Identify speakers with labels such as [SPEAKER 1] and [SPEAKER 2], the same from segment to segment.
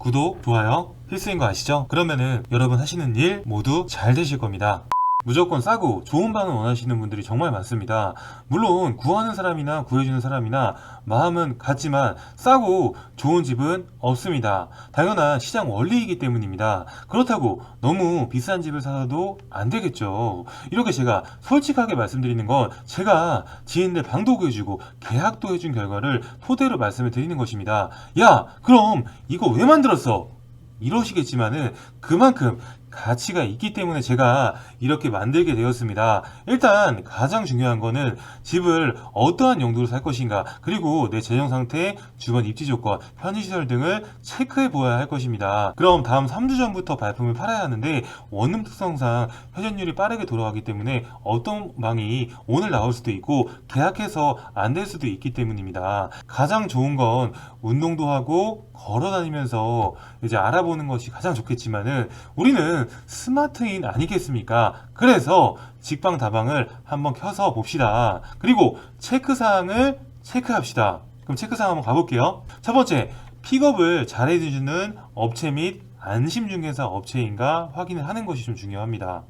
[SPEAKER 1] 구독, 좋아요 필수인 거 아시죠? 그러면은 여러분 하시는 일 모두 잘 되실 겁니다. 무조건 싸고 좋은 방을 원하시는 분들이 정말 많습니다. 물론 구하는 사람이나 구해주는 사람이나 마음은 같지만 싸고 좋은 집은 없습니다. 당연한 시장 원리이기 때문입니다. 그렇다고 너무 비싼 집을 사도 안 되겠죠. 이렇게 제가 솔직하게 말씀드리는 건 제가 지인들 방도 구해주고 계약도 해준 결과를 토대로 말씀을 드리는 것입니다. 야, 그럼 이거 왜 만들었어? 이러시겠지만은 그만큼 가치가 있기 때문에 제가 이렇게 만들게 되었습니다. 일단 가장 중요한 거는 집을 어떠한 용도로 살 것인가, 그리고 내 재정 상태, 주변 입지 조건, 편의시설 등을 체크해 보아야 할 것입니다. 그럼 다음 3주 전부터 발품을 팔아야 하는데 원룸 특성상 회전율이 빠르게 돌아가기 때문에 어떤 방이 오늘 나올 수도 있고 계약해서 안 될 수도 있기 때문입니다. 가장 좋은 건 운동도 하고 걸어 다니면서 이제 알아보는 것이 가장 좋겠지만은 우리는 스마트인 아니겠습니까? 그래서 직방 다방을 한번 켜서 봅시다. 그리고 체크사항을 체크합시다. 그럼 체크사항 한번 가볼게요. 첫 번째, 픽업을 잘 해주는 업체 및 안심중개사 업체인가 확인을 하는 것이 좀 중요합니다.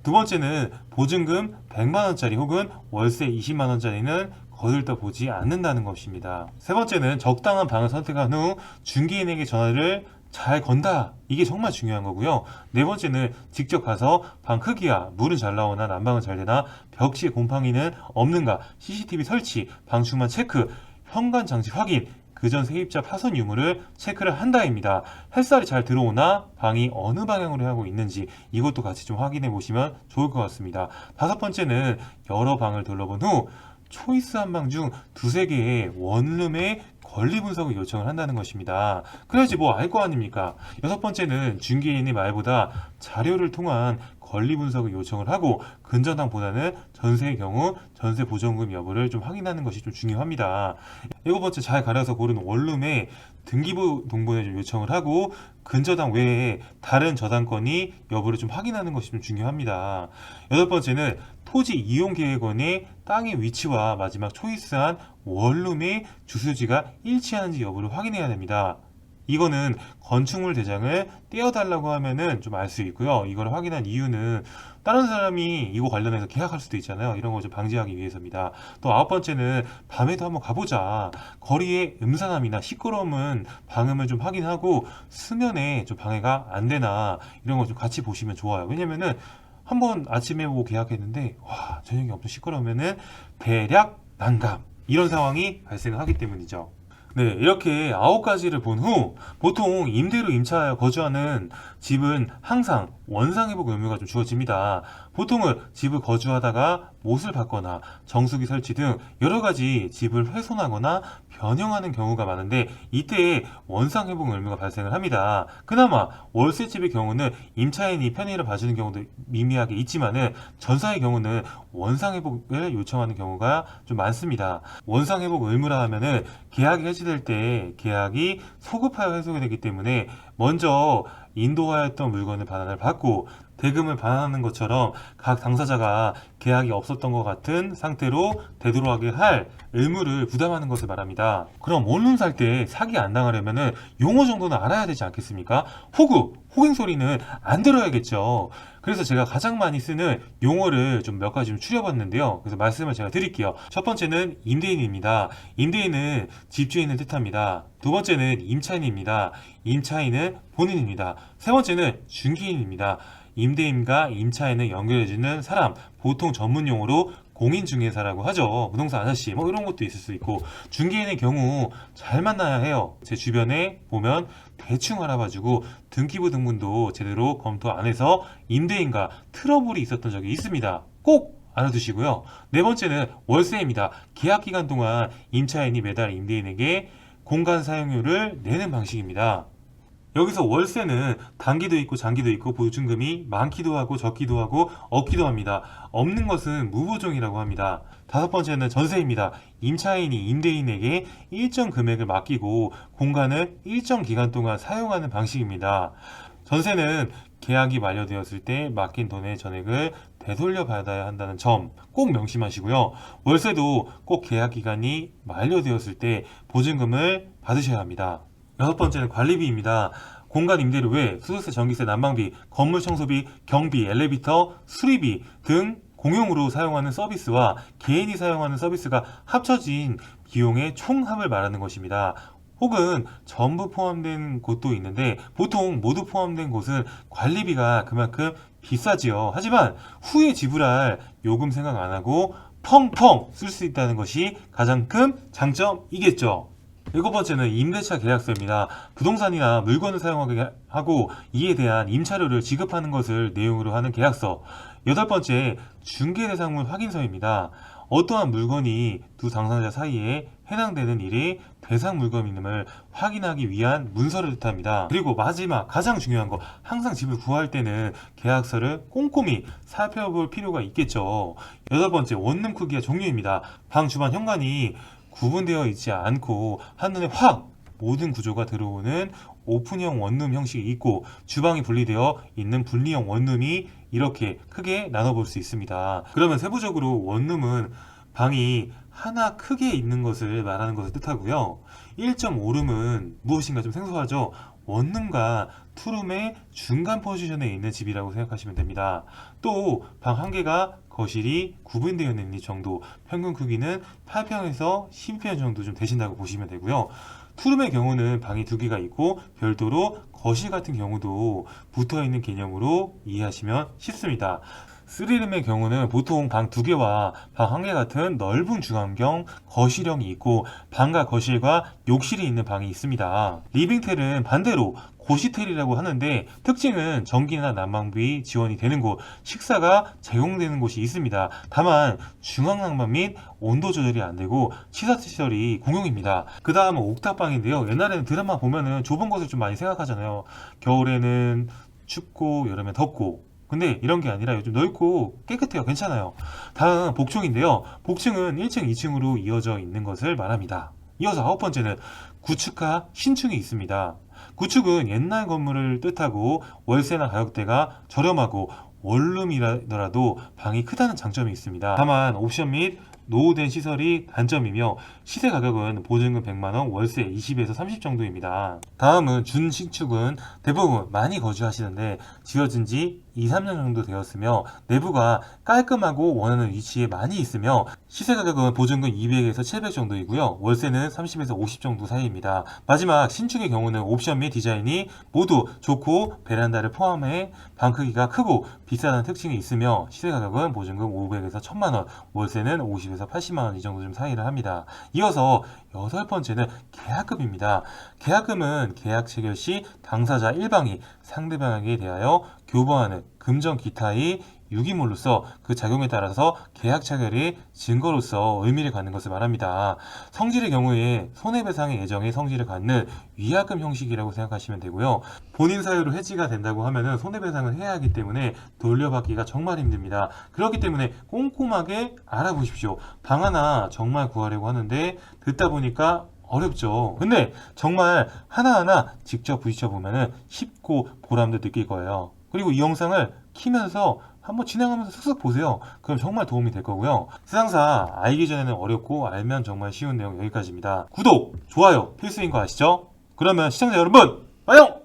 [SPEAKER 1] 두 번째는 보증금 100만원짜리 혹은 월세 20만원짜리는 거들떠 보지 않는다는 것입니다. 세 번째는 적당한 방을 선택한 후 중개인에게 전화를 잘 건다. 이게 정말 중요한 거고요. 네 번째는 직접 가서 방 크기와 물은 잘 나오나 난방은 잘 되나, 벽지에 곰팡이는 없는가, CCTV 설치, 방충망 체크, 현관 장치 확인, 그전 세입자 파손 유무를 체크를 한다입니다. 햇살이 잘 들어오나, 방이 어느 방향으로 향하고 있는지 이것도 같이 좀 확인해 보시면 좋을 것 같습니다. 다섯 번째는 여러 방을 둘러본 후 초이스 한 방 중 두세 개의 원룸의 권리 분석을 요청을 한다는 것입니다. 그래야지 뭐 알 거 아닙니까? 여섯 번째는 중개인의 말보다 자료를 통한 권리 분석을 요청을 하고 근저당보다는 전세의 경우 전세 보전금 여부를 좀 확인하는 것이 좀 중요합니다. 일곱 번째, 잘 가려서 고른 원룸의 등기부 동본을 좀 요청을 하고 근저당 외에 다른 저당권이 여부를 좀 확인하는 것이 좀 중요합니다. 여덟 번째는 토지 이용 계획원의 땅의 위치와 마지막 초이스한 원룸의 주소지가 일치하는지 여부를 확인해야 됩니다. 이거는 건축물 대장을 떼어달라고 하면은 좀 알 수 있고요. 이걸 확인한 이유는 다른 사람이 이거 관련해서 계약할 수도 있잖아요. 이런 거 좀 방지하기 위해서입니다. 또 아홉 번째는 밤에도 한번 가보자. 거리의 음산함이나 시끄러움은 방음을 좀 확인하고 수면에 좀 방해가 안 되나 이런 거 좀 같이 보시면 좋아요. 왜냐면은 한번 아침에 보고 계약했는데 와, 저녁에 엄청 시끄러우면은 대략 난감, 이런 상황이 발생하기 때문이죠. 네, 이렇게 9가지를 본 후 보통 임대로 임차하여 거주하는 집은 항상 원상회복 의무가 좀 주어집니다. 보통은 집을 거주하다가 못을 받거나 정수기 설치 등 여러 가지 집을 훼손하거나 변형하는 경우가 많은데 이때 원상회복 의무가 발생을 합니다. 그나마 월세집의 경우는 임차인이 편의를 봐주는 경우도 미미하게 있지만은 전사의 경우는 원상회복을 요청하는 경우가 좀 많습니다. 원상회복 의무라 하면은 계약이 해지될 때 계약이 소급하여 해소가 되기 때문에 먼저 인도하였던 물건을 반환을 받고 대금을 반환하는 것처럼 각 당사자가 계약이 없었던 것 같은 상태로 되돌아가게 할 의무를 부담하는 것을 말합니다. 그럼 원룸 살 때 사기 안 당하려면 용어 정도는 알아야 되지 않겠습니까? 호구, 호갱 소리는 안 들어야겠죠. 그래서 제가 가장 많이 쓰는 용어를 좀 몇 가지 좀 추려봤는데요. 그래서 말씀을 제가 드릴게요. 첫 번째는 임대인입니다. 임대인은 집주인을 뜻합니다. 두 번째는 임차인입니다. 임차인은 본인입니다. 세 번째는 중개인입니다. 임대인과 임차인을 연결해주는 사람, 보통 전문 용어로 공인중개사라고 하죠. 부동산 아저씨 뭐 이런 것도 있을 수 있고, 중개인의 경우 잘 만나야 해요. 제 주변에 보면 대충 알아봐주고 등기부 등본도 제대로 검토 안 해서 임대인과 트러블이 있었던 적이 있습니다. 꼭 알아두시고요. 네 번째는 월세입니다. 계약 기간 동안 임차인이 매달 임대인에게 공간 사용료를 내는 방식입니다. 여기서 월세는 단기도 있고 장기도 있고 보증금이 많기도 하고 적기도 하고 없기도 합니다. 없는 것은 무보증이라고 합니다. 다섯 번째는 전세입니다. 임차인이 임대인에게 일정 금액을 맡기고 공간을 일정 기간 동안 사용하는 방식입니다. 전세는 계약이 만료되었을 때 맡긴 돈의 전액을 되돌려 받아야 한다는 점 꼭 명심하시고요. 월세도 꼭 계약 기간이 만료되었을 때 보증금을 받으셔야 합니다. 여섯 번째는 관리비입니다. 공간 임대료 외 수도세, 전기세, 난방비, 건물 청소비, 경비, 엘리베이터, 수리비 등 공용으로 사용하는 서비스와 개인이 사용하는 서비스가 합쳐진 비용의 총합을 말하는 것입니다. 혹은 전부 포함된 곳도 있는데 보통 모두 포함된 곳은 관리비가 그만큼 비싸지요. 하지만 후에 지불할 요금 생각 안 하고 펑펑 쓸 수 있다는 것이 가장 큰 장점이겠죠. 일곱 번째는 임대차 계약서입니다. 부동산이나 물건을 사용하게 하고 이에 대한 임차료를 지급하는 것을 내용으로 하는 계약서. 여덟 번째, 중개대상물 확인서입니다. 어떠한 물건이 두 당사자 사이에 해당되는 일이 대상 물건임을 확인하기 위한 문서를 뜻합니다. 그리고 마지막 가장 중요한 거, 항상 집을 구할 때는 계약서를 꼼꼼히 살펴볼 필요가 있겠죠. 여덟 번째, 원룸 크기와 종류입니다. 방, 주방, 현관이 구분되어 있지 않고 한눈에 확 모든 구조가 들어오는 오픈형 원룸 형식이 있고, 주방이 분리되어 있는 분리형 원룸이 이렇게 크게 나눠볼 수 있습니다. 그러면 세부적으로 원룸은 방이 하나 크게 있는 것을 말하는 것을 뜻하고요. 1.5룸은 무엇인가 좀 생소하죠? 원룸과 투룸의 중간 포지션에 있는 집이라고 생각하시면 됩니다. 또 방 한 개가 거실이 구분되어 있는 정도, 평균 크기는 8평에서 12평 정도 좀 되신다고 보시면 되고요. 투룸의 경우는 방이 두 개가 있고 별도로 거실 같은 경우도 붙어있는 개념으로 이해하시면 쉽습니다. 3룸의 경우는 보통 방 두 개와 방 한 개 같은 넓은 주방경 거실형이 있고 방과 거실과 욕실이 있는 방이 있습니다. 리빙텔은 반대로 고시텔이라고 하는데 특징은 전기나 난방비 지원이 되는 곳, 식사가 제공되는 곳이 있습니다. 다만 중앙난방 및 온도 조절이 안 되고 취사시설이 공용입니다. 그 다음은 옥탑방인데요. 옛날에는 드라마 보면은 좁은 것을 좀 많이 생각하잖아요. 겨울에는 춥고 여름에 덥고. 근데 이런 게 아니라 요즘 넓고 깨끗해요. 괜찮아요. 다음 복층인데요. 복층은 1층, 2층으로 이어져 있는 것을 말합니다. 이어서 아홉 번째는 구축과 신축이 있습니다. 구축은 옛날 건물을 뜻하고 월세나 가격대가 저렴하고 원룸이라도 방이 크다는 장점이 있습니다. 다만 옵션 및 노후된 시설이 단점이며 시세 가격은 보증금 100만원, 월세 20에서 30 정도입니다. 다음은 준신축은 대부분 많이 거주하시는데 지어진 지 2, 3년 정도 되었으며 내부가 깔끔하고 원하는 위치에 많이 있으며 시세 가격은 보증금 200에서 700 정도이고요. 월세는 30에서 50 정도 사이입니다. 마지막 신축의 경우는 옵션 및 디자인이 모두 좋고 베란다를 포함해 방 크기가 크고 비싸다는 특징이 있으며 시세 가격은 보증금 500에서 1000만원, 월세는 50에서 80만원 이 정도 좀 사이를 합니다. 이어서 여덟 번째는 계약금입니다. 계약금은 계약 체결 시 당사자 1방이 상대방에게 대하여 교부하는 금전 기타의 유기물로서 그 작용에 따라서 계약 체결의 증거로서 의미를 갖는 것을 말합니다. 성질의 경우에 손해배상의 예정에 성질을 갖는 위약금 형식이라고 생각하시면 되고요. 본인 사유로 해지가 된다고 하면 손해배상을 해야 하기 때문에 돌려받기가 정말 힘듭니다. 그렇기 때문에 꼼꼼하게 알아보십시오. 방 하나 정말 구하려고 하는데 듣다 보니까 어렵죠. 근데 정말 하나하나 직접 부딪혀 보면 쉽고 보람도 느낄 거예요. 그리고 이 영상을 키면서 한번 진행하면서 쓱쓱 보세요. 그럼 정말 도움이 될 거고요. 세상사 알기 전에는 어렵고 알면 정말 쉬운 내용 여기까지입니다. 구독, 좋아요 필수인 거 아시죠? 그러면 시청자 여러분, 빠용!